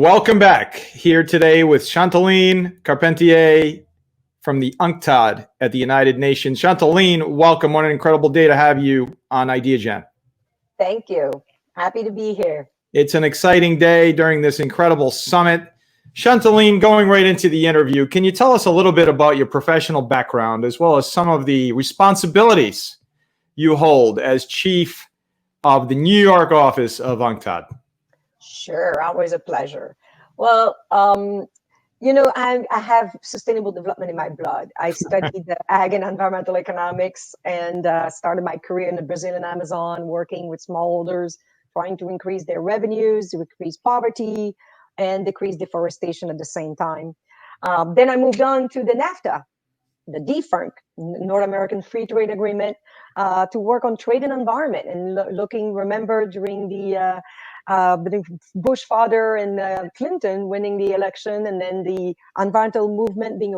Welcome back here today with Chantal Carpentier from the UNCTAD at the United Nations. Chantal, welcome. What an incredible day to have you on Ideagen. Thank you. Happy to be here. It's an exciting day during this incredible summit. Chantal, going right into the interview, can you tell us a little bit about your professional background as well as some of the responsibilities you hold as chief of the New York office of UNCTAD? Sure, always a pleasure. Well, I have sustainable development in my blood. I studied the ag and environmental economics and started my career in the Brazilian Amazon, working with smallholders, trying to increase their revenues, to decrease poverty, and decrease deforestation at the same time. Then I moved on to the NAFTA, the DFRNC, North American Free Trade Agreement, to work on trade and environment. And remember during the Bush father and Clinton winning the election, and then the environmental movement being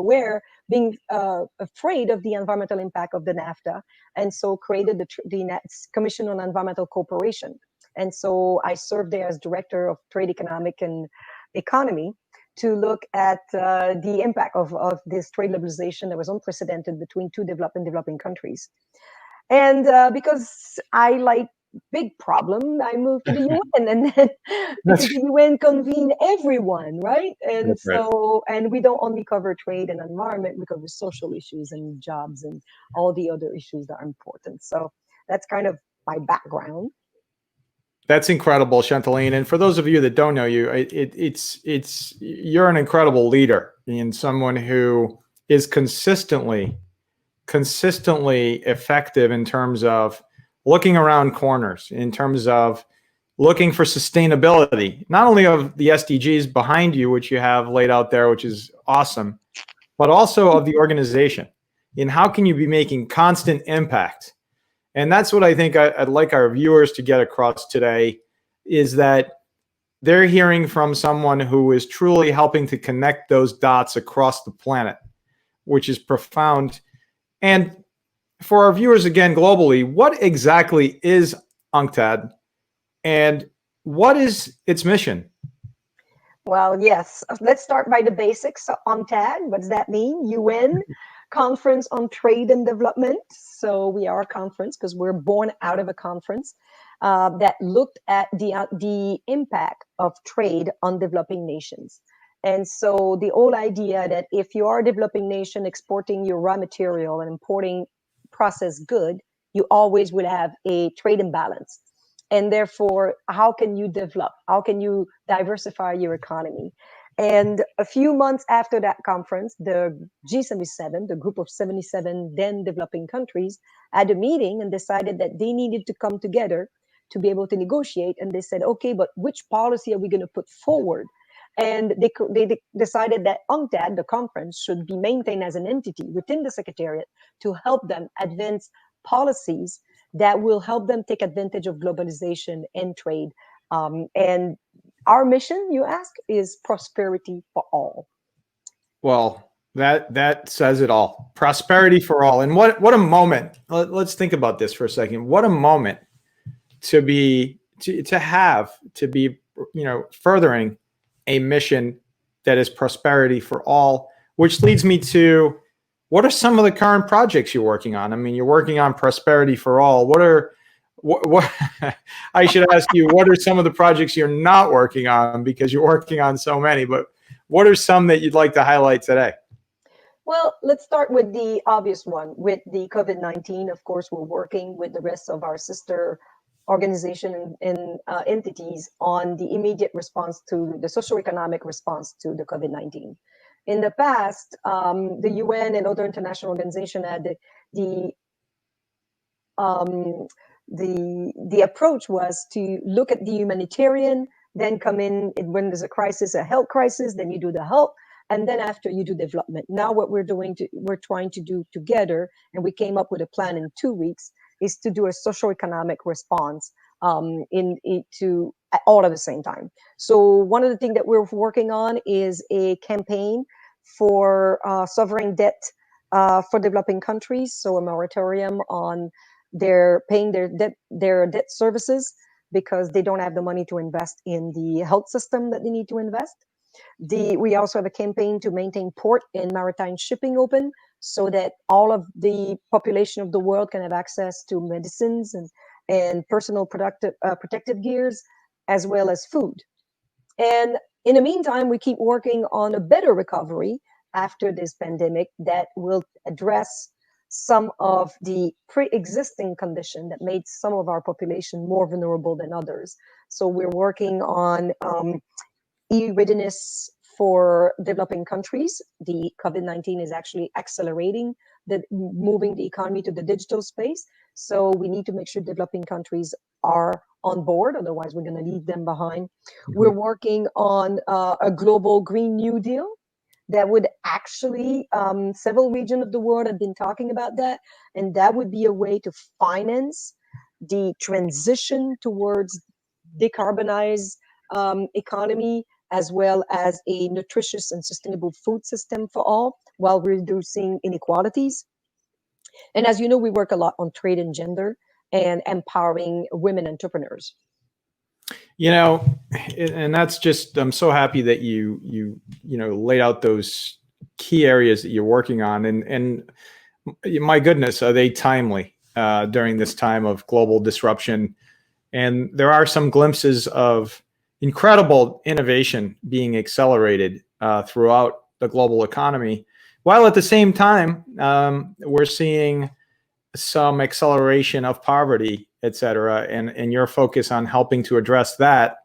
afraid of the environmental impact of the NAFTA, and so created the Commission on Environmental Cooperation. And so I served there as director of trade economic and economy to look at the impact of this trade liberalization that was unprecedented between two developed and developing countries. And because I like big problem, I moved to the UN, and then because the UN convene everyone, right? And and we don't only cover trade and environment, we cover social issues and jobs and all the other issues that are important. So that's kind of my background. That's incredible, Chantal. And for those of you that don't know you, you're an incredible leader and someone who is consistently effective in terms of looking around corners, in terms of looking for sustainability, not only of the SDGs behind you, which you have laid out there, which is awesome, but also of the organization. And how can you be making constant impact? And that's what I think I'd like our viewers to get across today, is that they're hearing from someone who is truly helping to connect those dots across the planet, which is profound. And for our viewers, again, globally, what exactly is UNCTAD and what is its mission? Well, yes, let's start by the basics. So UNCTAD, what does that mean? UN, Conference on Trade and Development. So we are a conference because we're born out of a conference that looked at the impact of trade on developing nations. And so the whole idea that if you are a developing nation exporting your raw material and importing processed good, you always will have a trade imbalance. And therefore, how can you develop? How can you diversify your economy? And a few months after that conference, the G77, the group of 77 then developing countries, had a meeting and decided that they needed to come together to be able to negotiate. And they said, okay, but which policy are we going to put forward? And they decided that UNCTAD, the conference, should be maintained as an entity within the Secretariat to help them advance policies that will help them take advantage of globalization and trade. And our mission, you ask, is prosperity for all. Well, that says it all. Prosperity for all. And what a moment. Let's think about this for a second. What a moment to be furthering a mission that is prosperity for all, which leads me to, what are some of the current projects you're working on? I mean, you're working on prosperity for all. What I should ask you, what are some of the projects you're not working on, because you're working on so many, but what are some that you'd like to highlight today? Well, let's start with the obvious one. With the COVID-19, of course, we're working with the rest of our sister organization and entities on the immediate response to the socioeconomic response to the COVID-19. In the past, the UN and other international organizations had the approach was to look at the humanitarian, then come in when there's a crisis, a health crisis, then you do the help, and then after you do development. Now what we're trying to do together, and we came up with a plan in 2 weeks, is to do a socioeconomic response to all at the same time. So one of the things that we're working on is a campaign for sovereign debt for developing countries. So a moratorium on their paying their debt services. because they don't have the money to invest in the health system that they need to invest. We also have a campaign to maintain port and maritime shipping open so that all of the population of the world can have access to medicines and personal protective gears, as well as food. And in the meantime, we keep working on a better recovery after this pandemic that will address some of the pre-existing condition that made some of our population more vulnerable than others. So we're working on e-readiness for developing countries. The COVID-19 is actually accelerating moving the economy to the digital space. So we need to make sure developing countries are on board, otherwise we're going to leave them behind. We're working on a global Green New Deal that would actually, several regions of the world have been talking about that, and that would be a way to finance the transition towards decarbonized economy, as well as a nutritious and sustainable food system for all, while reducing inequalities. And as you know, we work a lot on trade and gender and empowering women entrepreneurs. You know, and that's just, I'm so happy that you laid out those key areas that you're working on, and my goodness, are they timely during this time of global disruption? And there are some glimpses of incredible innovation being accelerated throughout the global economy, while at the same time we're seeing some acceleration of poverty, et cetera, and your focus on helping to address that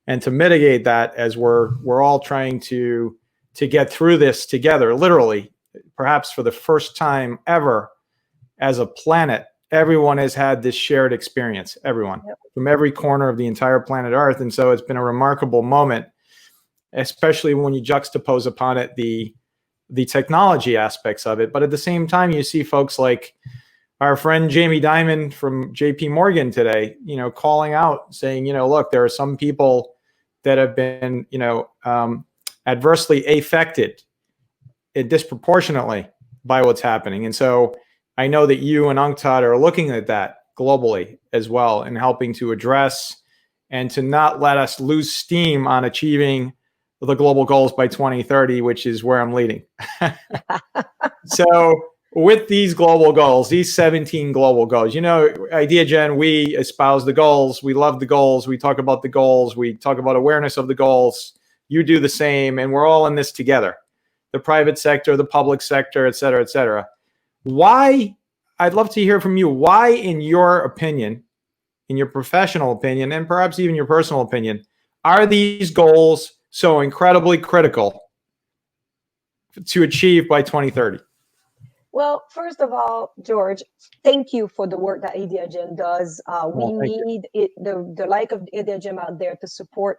and to mitigate that as we're all trying to get through this together, literally, perhaps for the first time ever as a planet. Everyone has had this shared experience, everyone, from every corner of the entire planet Earth. And so it's been a remarkable moment, especially when you juxtapose upon it the technology aspects of it. But at the same time, you see folks like our friend Jamie Dimon from JP Morgan today, calling out, saying, look, there are some people that have been, adversely affected disproportionately by what's happening. And so I know that you and Hon Ted are looking at that globally as well and helping to address and to not let us lose steam on achieving the global goals by 2030, which is where I'm leading. So with these global goals, these 17 global goals, Ideagen, we espouse the goals. We love the goals. We talk about the goals. We talk about awareness of the goals. You do the same, and we're all in this together. The private sector, the public sector, et cetera, et cetera. Why, I'd love to hear from you, why, in your opinion, in your professional opinion, and perhaps even your personal opinion, are these goals so incredibly critical to achieve by 2030? Well, first of all, George, thank you for the work that Ideagen does. We need the like of Ideagen out there to support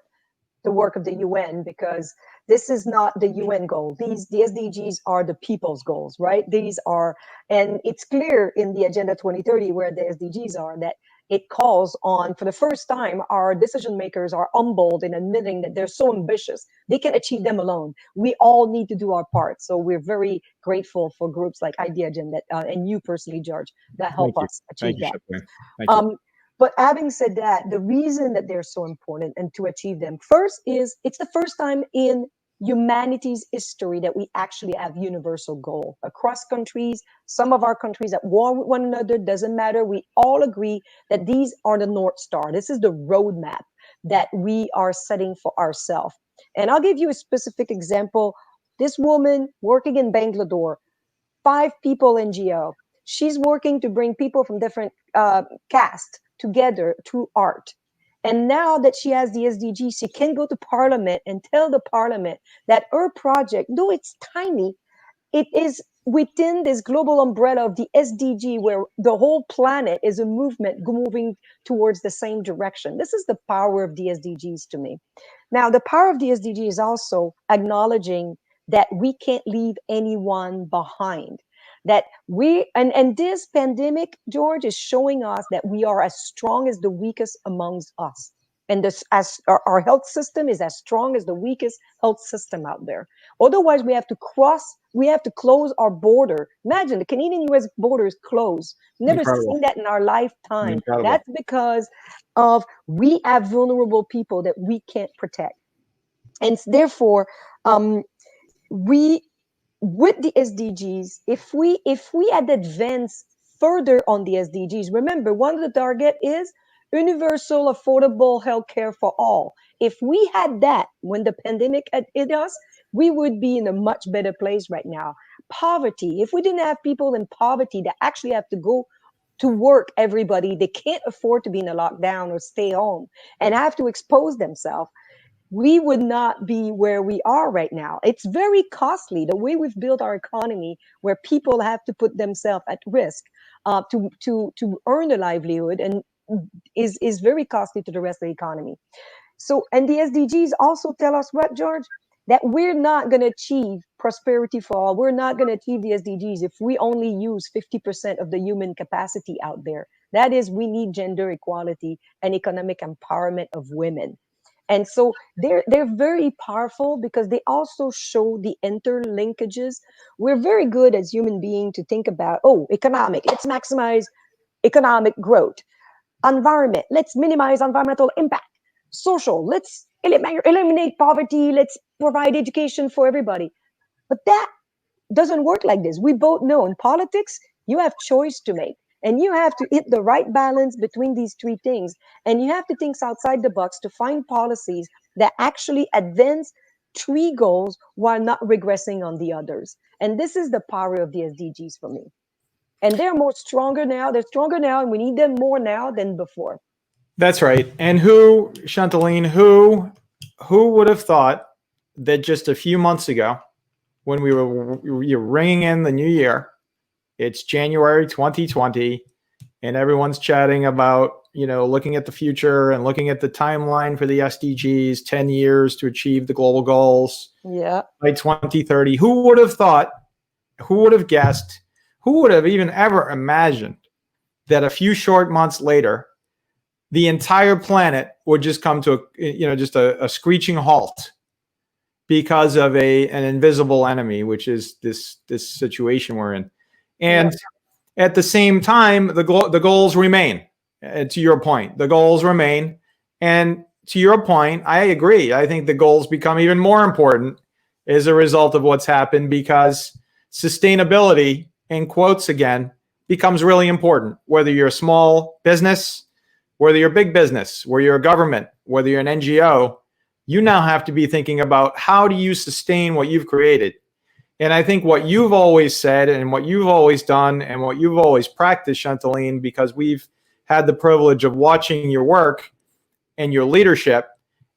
the work of the UN, because this is not the UN goal. The SDGs are the people's goals, right? These are, and it's clear in the Agenda 2030 where the SDGs are, that it calls on, for the first time, our decision makers are humbled in admitting that they're so ambitious, they can achieve them alone. We all need to do our part. So we're very grateful for groups like Ideagen that, and you personally, George, that help us achieve that. Thank you. But having said that, the reason that they're so important and to achieve them, first is it's the first time in humanity's history that we actually have universal goal across countries. Some of our countries at war with one another, doesn't matter. We all agree that these are the North Star. This is the roadmap that we are setting for ourselves. And I'll give you a specific example. This woman working in Bangalore, 5 people NGO. She's working to bring people from different castes together through art. And now that she has the SDG, she can go to Parliament and tell the Parliament that her project, though it's tiny, it is within this global umbrella of the SDG, where the whole planet is a movement moving towards the same direction. This is the power of the SDGs to me. Now, the power of the SDG is also acknowledging that we can't leave anyone behind. That we, and this pandemic, George, is showing us that we are as strong as the weakest amongst us. And this, as our health system is as strong as the weakest health system out there. Otherwise, we have to close our border. Imagine the Canadian-US border is closed. Never Incredible. seen that in our lifetime. Incredible. That's because of we have vulnerable people that we can't protect. And therefore, we with the SDGs, if we had advanced further on the SDGs, remember one of the target is universal affordable health care for all. If we had that when the pandemic had hit us, we would be in a much better place right now. Poverty, if we didn't have people in poverty that actually have to go to work, everybody, they can't afford to be in a lockdown or stay home and have to expose themselves, we would not be where we are right now. It's very costly the way we've built our economy, where people have to put themselves at risk to earn a livelihood, and is very costly to the rest of the economy. So, and the SDGs also tell us what, George? That we're not going to achieve prosperity for all. We're not going to achieve the SDGs if we only use 50% of the human capacity out there. That is, we need gender equality and economic empowerment of women. And so they're very powerful because they also show the interlinkages. We're very good as human beings to think about, oh, economic, let's maximize economic growth. Environment, let's minimize environmental impact. Social, let's eliminate poverty, let's provide education for everybody. But that doesn't work like this. We both know in politics, you have choice to make. And you have to hit the right balance between these three things. And you have to think outside the box to find policies that actually advance three goals while not regressing on the others. And this is the power of the SDGs for me. And they're more stronger now. They're stronger now, and we need them more now than before. That's right. And Chantaline, who would have thought that just a few months ago, when you're ringing in the new year, it's January 2020, and everyone's chatting about, looking at the future and looking at the timeline for the SDGs, 10 years to achieve the global goals by 2030. Who would have thought, who would have guessed, who would have even ever imagined that a few short months later, the entire planet would just come to a screeching halt because of an invisible enemy, which is this situation we're in. And at the same time, the goals remain. To your point, the goals remain. And to your point, I agree. I think the goals become even more important as a result of what's happened, because sustainability, in quotes again, becomes really important. Whether you're a small business, whether you're a big business, whether you're a government, whether you're an NGO, you now have to be thinking about how do you sustain what you've created. And I think what you've always said and what you've always done and what you've always practiced, Chantaline, because we've had the privilege of watching your work and your leadership,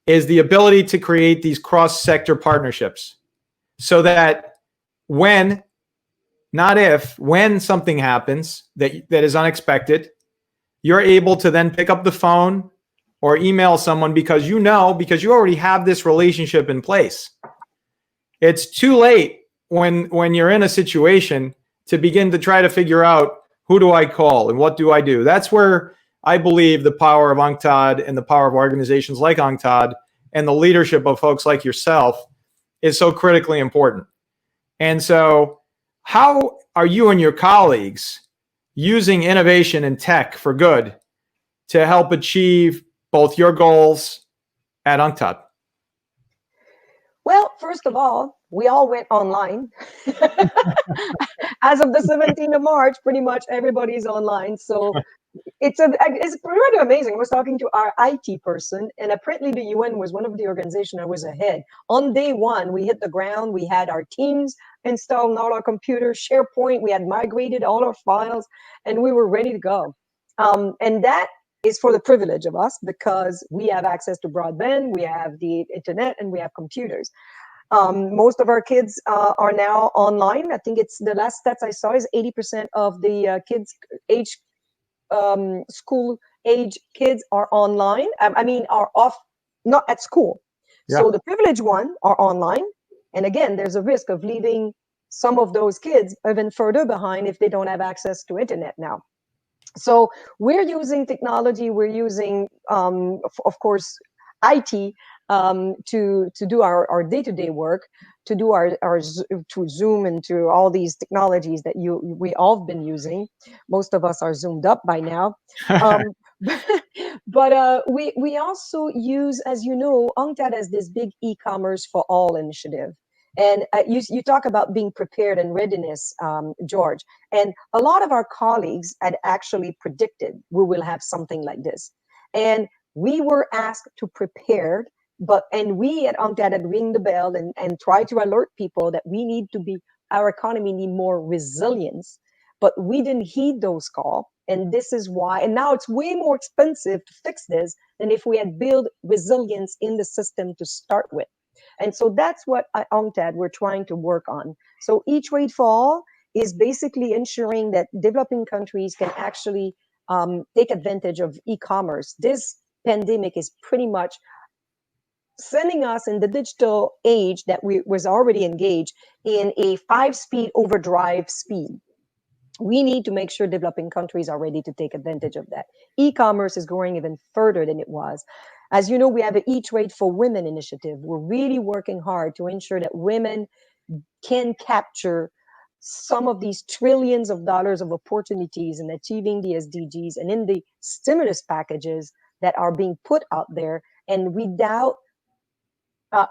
is the ability to create these cross-sector partnerships so that when something happens that is unexpected, you're able to then pick up the phone or email someone because you already have this relationship in place. It's too late when you're in a situation to begin to try to figure out, who do I call and what do I do? That's where I believe the power of Hon Ted and the power of organizations like Hon Ted and the leadership of folks like yourself is so critically important. And so how are you and your colleagues using innovation and tech for good to help achieve both your goals at Hon Ted? Well, first of all, we all went online. As of the 17th of March, pretty much everybody's online. So it's pretty amazing. I was talking to our IT person, and apparently the UN was one of the organizations that was ahead. On day one, we hit the ground. We had our teams installed on all our computers, SharePoint. We had migrated all our files, and we were ready to go. And that is for the privilege of us, because we have access to broadband, we have the internet, and we have computers. Most of our kids are now online. I think it's the last stats I saw is 80% of the kids school age kids are online. Are off, not at school. Yeah. So the privileged one are online. And again, there's a risk of leaving some of those kids even further behind if they don't have access to internet now. So we're using technology, we're using, of course, IT, to do our day-to-day work, to do to Zoom and to all these technologies that we all have been using. Most of us are zoomed up by now. Um, but we also use, as you know, UNCTAD has this big e-commerce for all initiative. And you talk about being prepared and readiness, George. And a lot of our colleagues had actually predicted we will have something like this. And we were asked to prepare, and we at UNCTAD had ring the bell and try to alert people that we need to be, our economy need more resilience. But we didn't heed those calls. And this is why, and now it's way more expensive to fix this than if we had built resilience in the system to start with. And so that's what at UNCTAD we're trying to work on. So E-Trade for All is basically ensuring that developing countries can actually take advantage of e-commerce. This pandemic is pretty much sending us in the digital age that we was already engaged in a 5-speed overdrive speed. We need to make sure developing countries are ready to take advantage of that. E-commerce is growing even further than it was. As you know, we have an E-Trade for Women initiative. We're really working hard to ensure that women can capture some of these trillions of dollars of opportunities in achieving the SDGs and in the stimulus packages that are being put out there. And without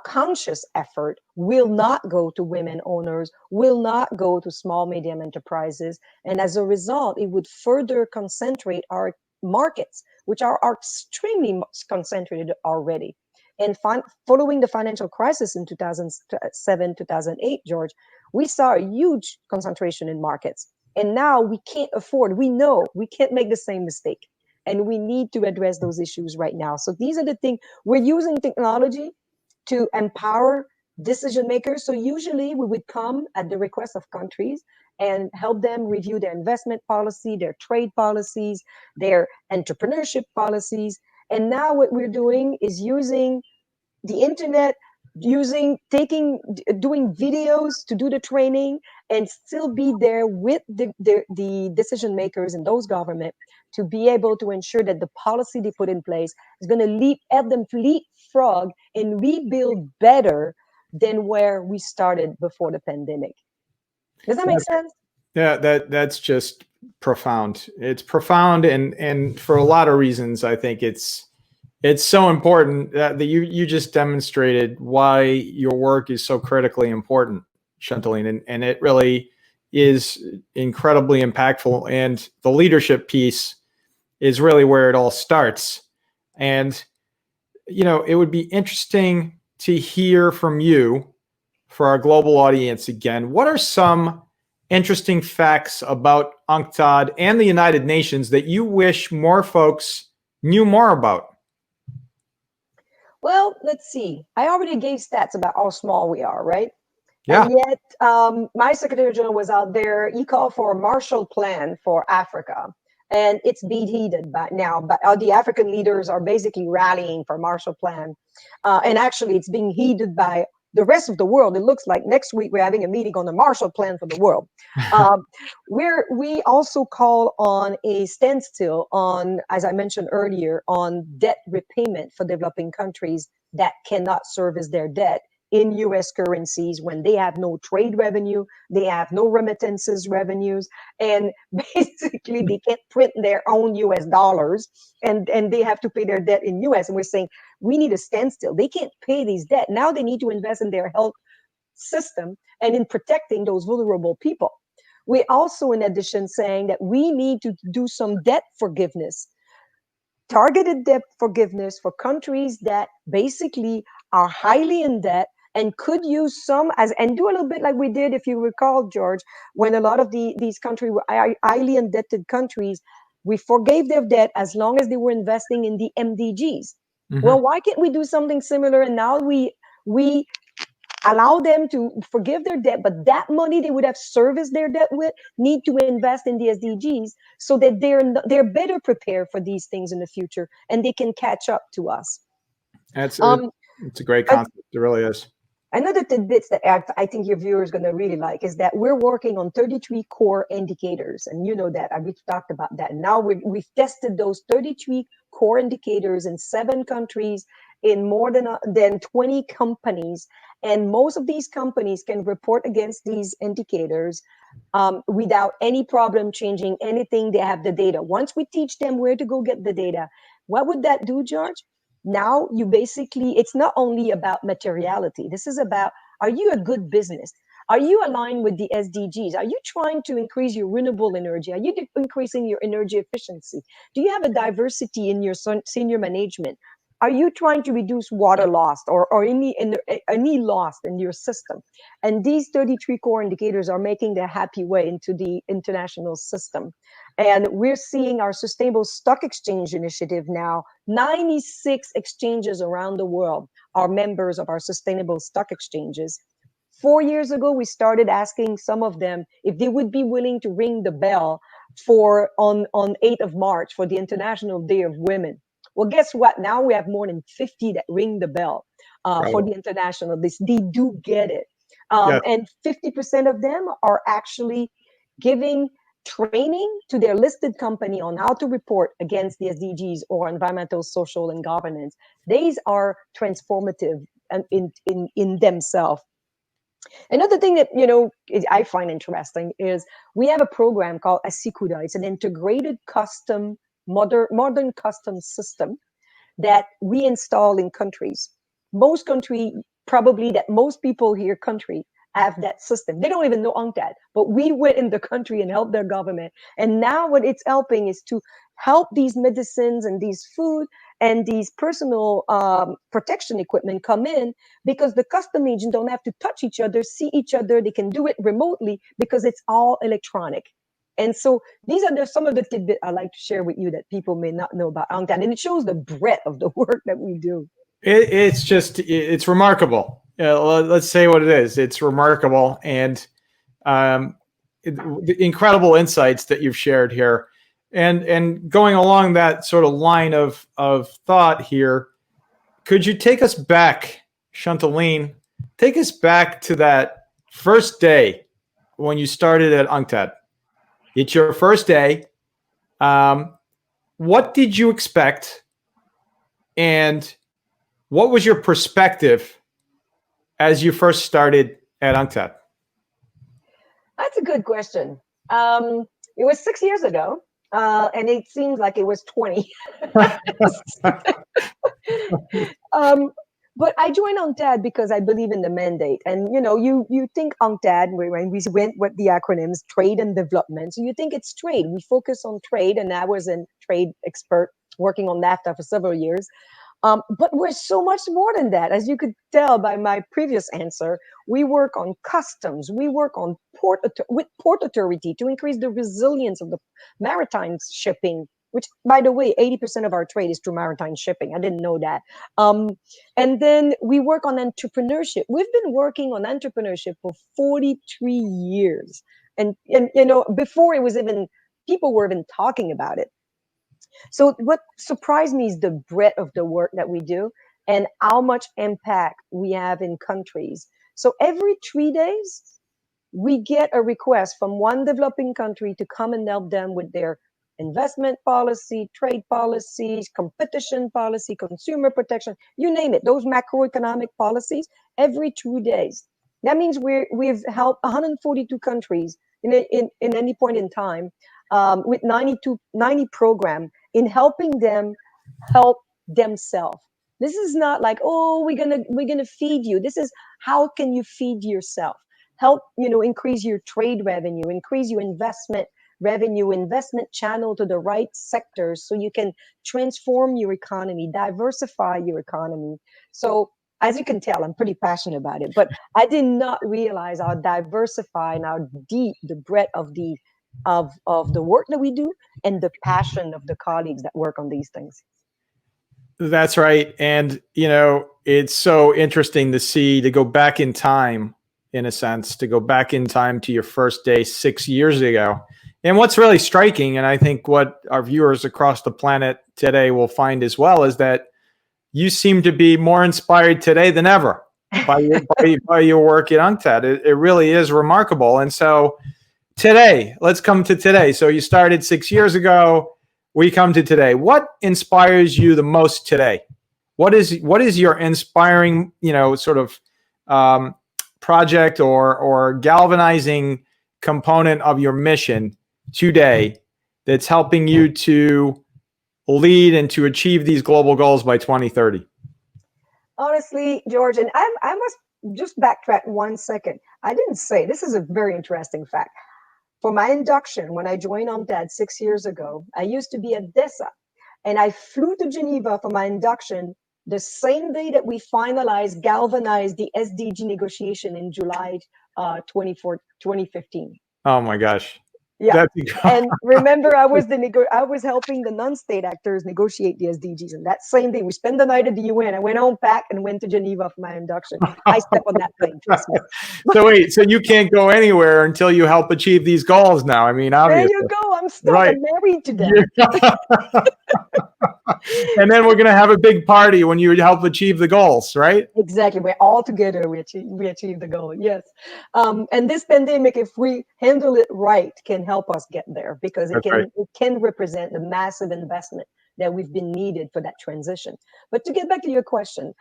conscious effort, will not go to women owners, will not go to small, medium enterprises. And as a result, it would further concentrate our markets, which are extremely concentrated already. And following the financial crisis in 2007, 2008, George, we saw a huge concentration in markets. And now we can't afford, we know we can't make the same mistake. And we need to address those issues right now. So these are the things we're using technology to empower decision makers. So usually we would come at the request of countries and help them review their investment policy, their trade policies, their entrepreneurship policies. And now what we're doing is using the internet, doing videos to do the training and still be there with the decision makers in those government to be able to ensure that the policy they put in place is going to help them leapfrog and rebuild better than where we started before the pandemic. Does that make sense? Yeah, that's just profound. It's profound, and for a lot of reasons, I think it's so important that you just demonstrated why your work is so critically important, Chantaline, and it really is incredibly impactful. And the leadership piece is really where it all starts. And it would be interesting to hear from you for our global audience again. What are some interesting facts about UNCTAD and the United Nations that you wish more folks knew more about? Well, let's see. I already gave stats about how small we are, right? Yeah. And yet, my Secretary General was out there. He called for a Marshall Plan for Africa. And it's being heeded by now. But the African leaders are basically rallying for Marshall Plan. And actually, it's being heeded by the rest of the world. It looks like next week we're having a meeting on the Marshall Plan for the world. We also call on a standstill on, as I mentioned earlier, on debt repayment for developing countries that cannot service their debt in US currencies when they have no trade revenue, they have no remittances revenues, and basically they can't print their own US dollars and they have to pay their debt in US. And we're saying we need a standstill. They can't pay these debt. Now they need to invest in their health system and in protecting those vulnerable people. We also, in addition, saying that we need to do some debt forgiveness, targeted debt forgiveness for countries that basically are highly in debt and could use some and do a little bit like we did, if you recall, George, when a lot of these countries were highly indebted countries, we forgave their debt as long as they were investing in the MDGs. Mm-hmm. Well, why can't we do something similar? And now we allow them to forgive their debt, but that money they would have serviced their debt with need to invest in the SDGs so that they're better prepared for these things in the future and they can catch up to us. It's a great concept. It really is. Another tidbits that I think your viewers are going to really like is that we're working on 33 core indicators. And you know that, we've talked about that. Now we've tested those 33 core indicators in 7 countries, in more than 20 companies. And most of these companies can report against these indicators without any problem changing anything. They have the data. Once we teach them where to go get the data, what would that do, George? Now you basically, it's not only about materiality. This is about, are you a good business? Are you aligned with the SDGs? Are you trying to increase your renewable energy? Are you increasing your energy efficiency? Do you have a diversity in your senior management? Are you trying to reduce water loss or any loss in your system? And these 33 core indicators are making their happy way into the international system. And we're seeing our sustainable stock exchange initiative now. 96 exchanges around the world are members of our sustainable stock exchanges. 4 years ago, we started asking some of them if they would be willing to ring the bell for on 8th of March for the International Day of Women. Well, guess what? Now we have more than 50 that ring the bell for the international. They do get it. And 50% of them are actually giving training to their listed company on how to report against the SDGs or environmental, social, and governance. These are transformative in themselves. Another thing that I find interesting is we have a program called Asikuda. It's an integrated custom modern custom system that we install in countries. Most country, probably that most people here country have that system. They don't even know Hon Ted, but we went in the country and helped their government. And now what it's helping is to help these medicines and these food and these personal protection equipment come in, because the custom agent don't have to touch each other, see each other. They can do it remotely because it's all electronic. And so these are some of the tidbits I like to share with you that people may not know about Hon Ted. And it shows the breadth of the work that we do. It's remarkable. Let's say what it is. It's remarkable, and incredible insights that you've shared here. And going along that sort of line of thought here, could you take us back, Chantal, take us back to that first day when you started at Hon Ted? It's your first day. What did you expect? And what was your perspective as you first started at Hon Ted? That's a good question. It was 6 years ago, and it seems like it was 20. But I joined Hon Ted because I believe in the mandate. And you think Hon Ted, when we went with the acronyms, trade and development. So you think it's trade. We focus on trade, and I was a trade expert working on NAFTA for several years. But we're so much more than that. As you could tell by my previous answer, we work on customs. We work on with port authority to increase the resilience of the maritime shipping, which, by the way, 80% of our trade is through maritime shipping. I didn't know that. And then we work on entrepreneurship. We've been working on entrepreneurship for 43 years. And before it was even, people were even talking about it. So what surprised me is the breadth of the work that we do and how much impact we have in countries. So every 3 days, we get a request from one developing country to come and help them with their investment policy, trade policies, competition policy, consumer protection, you name it, those macroeconomic policies, every 2 days. That means we've helped 142 countries in any point in time with 90 program in helping them help themselves. This is not like, oh, we're gonna feed you. This is how can you feed yourself? Help increase your trade revenue, increase your investment revenue, investment channel to the right sectors so you can transform your economy, diversify your economy. So as you can tell, I'm pretty passionate about it, but I did not realize how diversified and how deep the breadth of the work that we do and the passion of the colleagues that work on these things. That's right. And, it's so interesting to go back in time, in a sense, to go back in time to your first day 6 years ago. And what's really striking, and I think what our viewers across the planet today will find as well, is that you seem to be more inspired today than ever. by your work at Hon Ted. It really is remarkable. And so today, let's come to today. So you started 6 years ago. We come to today. What inspires you the most today? What is your inspiring, sort of project or galvanizing component of your mission today that's helping you to lead and to achieve these global goals by 2030? Honestly, George, and I must just backtrack 1 second. I didn't say, this is a very interesting fact. For my induction, when I joined Hon Ted 6 years ago, I used to be at DESA, and I flew to Geneva for my induction the same day that we galvanized the SDG negotiation in July 2015. Oh my gosh. Yeah. And remember, I was helping the non-state actors negotiate the SDGs. And that same day, we spent the night at the UN. I went home, back, and went to Geneva for my induction. I stepped on that plane. So wait, so you can't go anywhere until you help achieve these goals now. I mean, obviously. There you go. I'm still married to them. And then we're going to have a big party when you help achieve the goals, right? Exactly. We're all together. We achieve the goal. Yes. And this pandemic, if we handle it right, can help us get there, because it can represent the massive investment that we've been needed for that transition. But to get back to your question,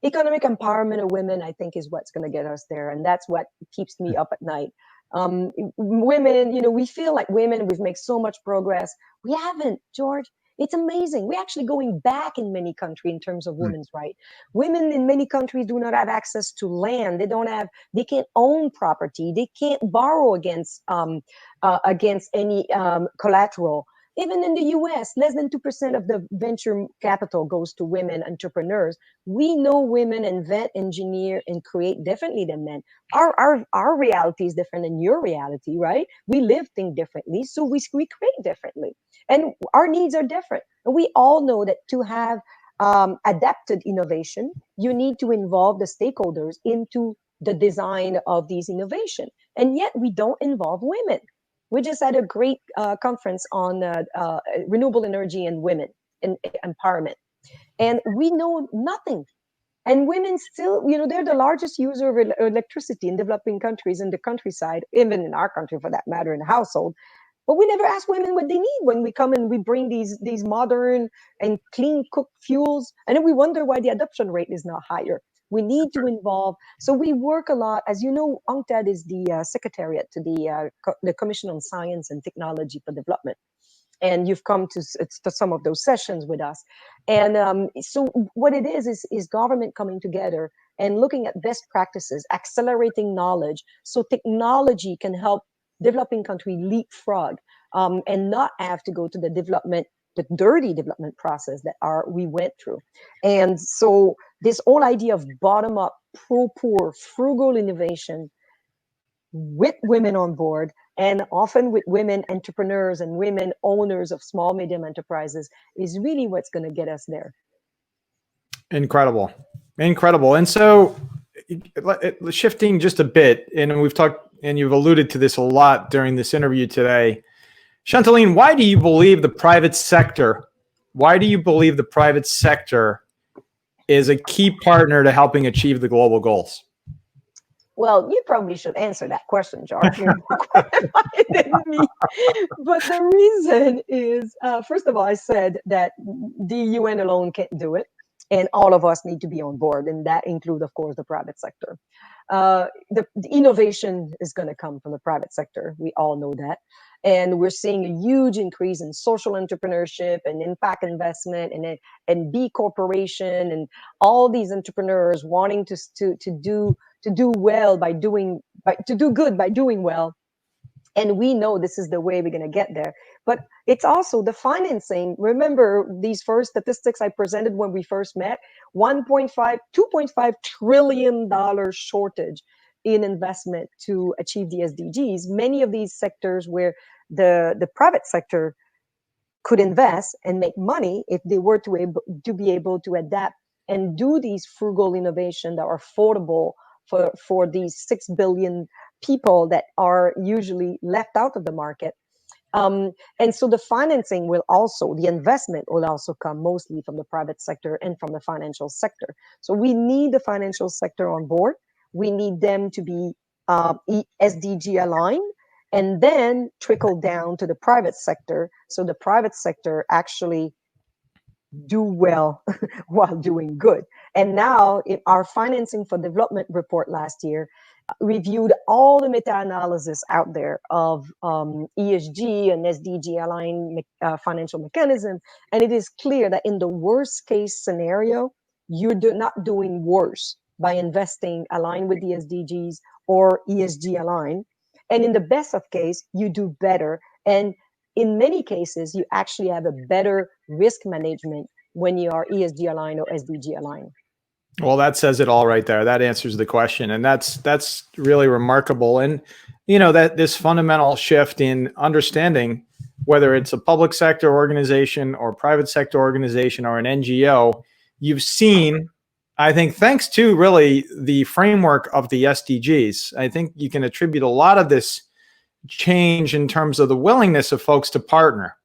economic empowerment of women, I think, is what's going to get us there. And that's what keeps me up at night. Women, we feel like women, we've made so much progress. We haven't, George. It's amazing. We're actually going back in many countries in terms of women's rights. Women in many countries do not have access to land. They can't own property. They can't borrow against any collateral. Even in the US, less than 2% of the venture capital goes to women entrepreneurs. We know women invent, engineer, and create differently than men. Our reality is different than your reality, right? We think differently, so we create differently. And our needs are different. And we all know that to have adapted innovation, you need to involve the stakeholders into the design of these innovation. And yet we don't involve women. We just had a great conference on renewable energy and women and empowerment. And we know nothing. And women still, they're the largest user of electricity in developing countries, in the countryside, even in our country for that matter, in the household. But we never ask women what they need when we come and we bring these modern and clean cooked fuels. And then we wonder why the adoption rate is not higher. We need to involve. So we work a lot. As you know, Hon Ted is the secretariat to the Commission on Science and Technology for Development. And you've come to some of those sessions with us. And so what it is government coming together and looking at best practices, accelerating knowledge, so technology can help developing country leapfrog and not have to go to the dirty development process that we went through. And so this whole idea of bottom-up, pro-poor, frugal innovation with women on board, and often with women entrepreneurs and women owners of small, medium enterprises, is really what's going to get us there. Incredible. And so shifting just a bit, and we've talked, and you've alluded to this a lot during this interview today. Chantaline, why do you believe the private sector is a key partner to helping achieve the global goals? Well, you probably should answer that question, George. You're more qualified than me. But the reason is, first of all, I said that the UN alone can't do it, and all of us need to be on board, and that includes, of course, the private sector. The innovation is going to come from the private sector. We all know that. And we're seeing a huge increase in social entrepreneurship and impact investment and B Corporation and all these entrepreneurs wanting to do good by doing well. And we know this is the way we're going to get there. But it's also the financing. Remember these first statistics I presented when we first met, $2.5 trillion shortage in investment to achieve the SDGs. Many of these sectors where the private sector could invest and make money if they were to be able to adapt and do these frugal innovation that are affordable for these 6 billion people that are usually left out of the market. And so the financing will also, the investment will also come mostly from the private sector and from the financial sector. So we need the financial sector on board. We need them to be SDG aligned, and then trickle down to the private sector. So the private sector actually do well while doing good. And now our financing for development report last year reviewed all the meta-analysis out there of ESG and SDG aligned financial mechanism. And it is clear that in the worst case scenario, you're not doing worse by investing aligned with the SDGs or ESG aligned. And in the best of case, you do better. And in many cases, you actually have a better risk management when you are ESG aligned or SDG aligned. Well, that says it all right there. That answers the question. And that's really remarkable. And, you know, that this fundamental shift in understanding whether it's a public sector organization or private sector organization or an NGO, you've seen, I think, thanks to really the framework of the SDGs, I think you can attribute a lot of this change in terms of the willingness of folks to partner.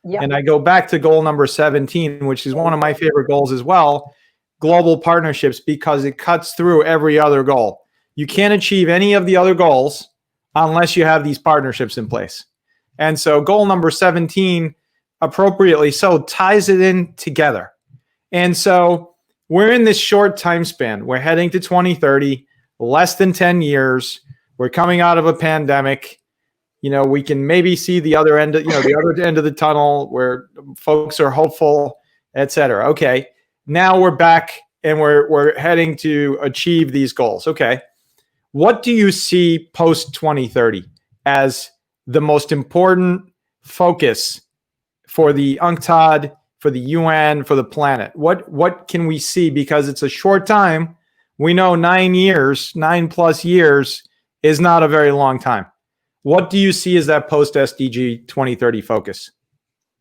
Yep. And I go back to goal number 17, which is one of my favorite goals as well, global partnerships, because it cuts through every other goal. You can't achieve any of the other goals unless you have these partnerships in place. And so goal number 17, appropriately so, ties it in together. And so we're in this short time span. We're heading to 2030, less than 10 years. We're coming out of a pandemic. You know, we can maybe see the other end, the other end of the tunnel where folks are hopeful, et cetera. Okay. Now we're back and we're heading to achieve these goals. Okay. What do you see post 2030 as the most important focus for the UNCTAD, for the UN, for the planet? What can we see? Because it's a short time. We know 9+ years is not a very long time. What do you see as that post SDG 2030 focus?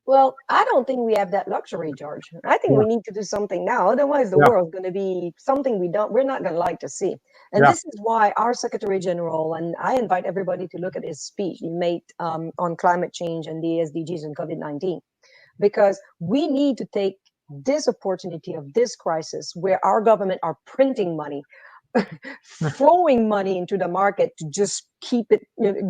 Well, I don't think we have that luxury, George. I think we need to do something now. Otherwise, the world's going to be something we're not going to like to see. And this is why our Secretary General, and I invite everybody to look at his speech he made on climate change and the SDGs and COVID-19, because we need to take this opportunity of this crisis where our government are printing money, flowing money into the market to just keep it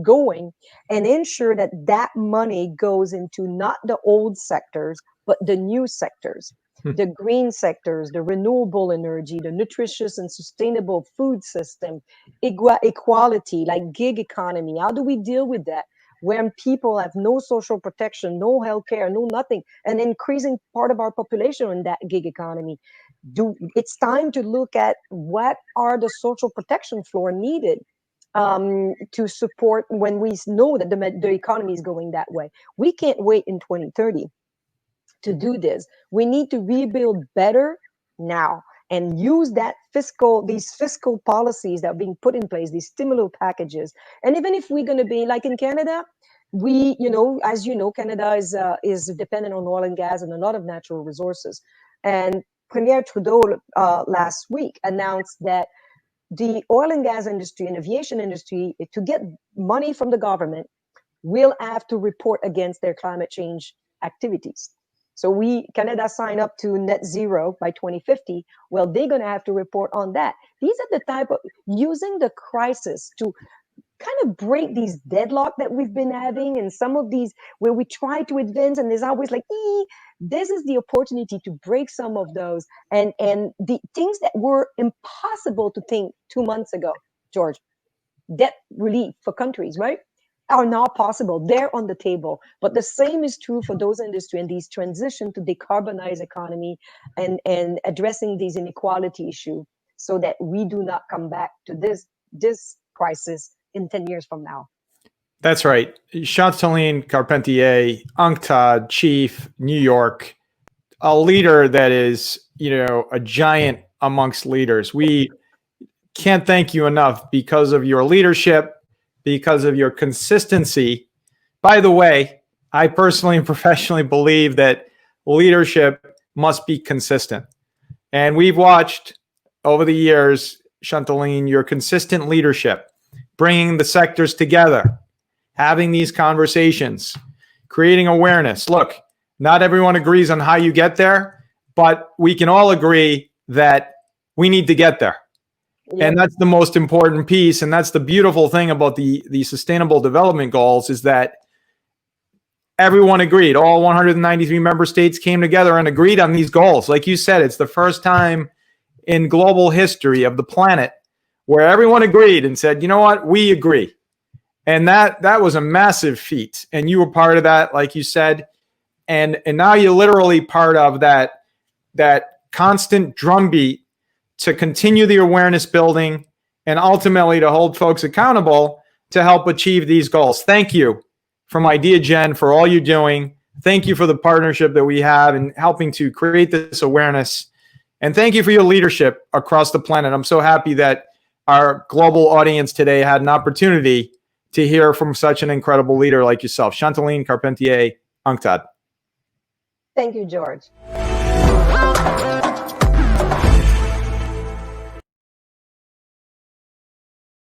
going, and ensure that that money goes into not the old sectors, but the new sectors, the green sectors, the renewable energy, the nutritious and sustainable food system, equality, like gig economy. How do we deal with that? When people have no social protection, no healthcare, no nothing, an increasing part of our population in that gig economy. It's time to look at what are the social protection floor needed to support when we know that the economy is going that way. We can't wait in 2030 to do this. We need to rebuild better now and use these fiscal policies that are being put in place, these stimulus packages. And even if we're going to be like in Canada, as you know, Canada is dependent on oil and gas and a lot of natural resources. And Premier Trudeau last week announced that the oil and gas industry and aviation industry, to get money from the government, will have to report against their climate change activities. So Canada signed up to net zero by 2050. Well, they're going to have to report on that. These are the type of using the crisis to kind of break these deadlock that we've been having, and some of these where we try to advance and there's always like, this is the opportunity to break some of those and the things that were impossible to think 2 months ago, George. Debt relief for countries, right, are now possible. They're on the table. But the same is true for those industries and these transition to decarbonize economy and addressing these inequality issues so that we do not come back to this crisis in 10 years from now. That's right. Chantal Carpentier, UNCTAD chief, New York, a leader that is, a giant amongst leaders. We can't thank you enough because of your leadership, because of your consistency. By the way, I personally and professionally believe that leadership must be consistent. And we've watched over the years, Chantal, your consistent leadership, bringing the sectors together, having these conversations, creating awareness. Look, not everyone agrees on how you get there, but we can all agree that we need to get there. Yep. And that's the most important piece. And that's the beautiful thing about the Sustainable Development Goals, is that everyone agreed. All 193 member states came together and agreed on these goals. Like you said, it's the first time in global history of the planet where everyone agreed and said, you know what, we agree. And that was a massive feat. And you were part of that, like you said. And now you're literally part of that constant drumbeat to continue the awareness building and ultimately to hold folks accountable to help achieve these goals. Thank you from Ideagen for all you're doing. Thank you for the partnership that we have in helping to create this awareness. And thank you for your leadership across the planet. I'm so happy that our global audience today had an opportunity to hear from such an incredible leader like yourself. Chantal, Carpentier, Hon Ted. Thank you, George.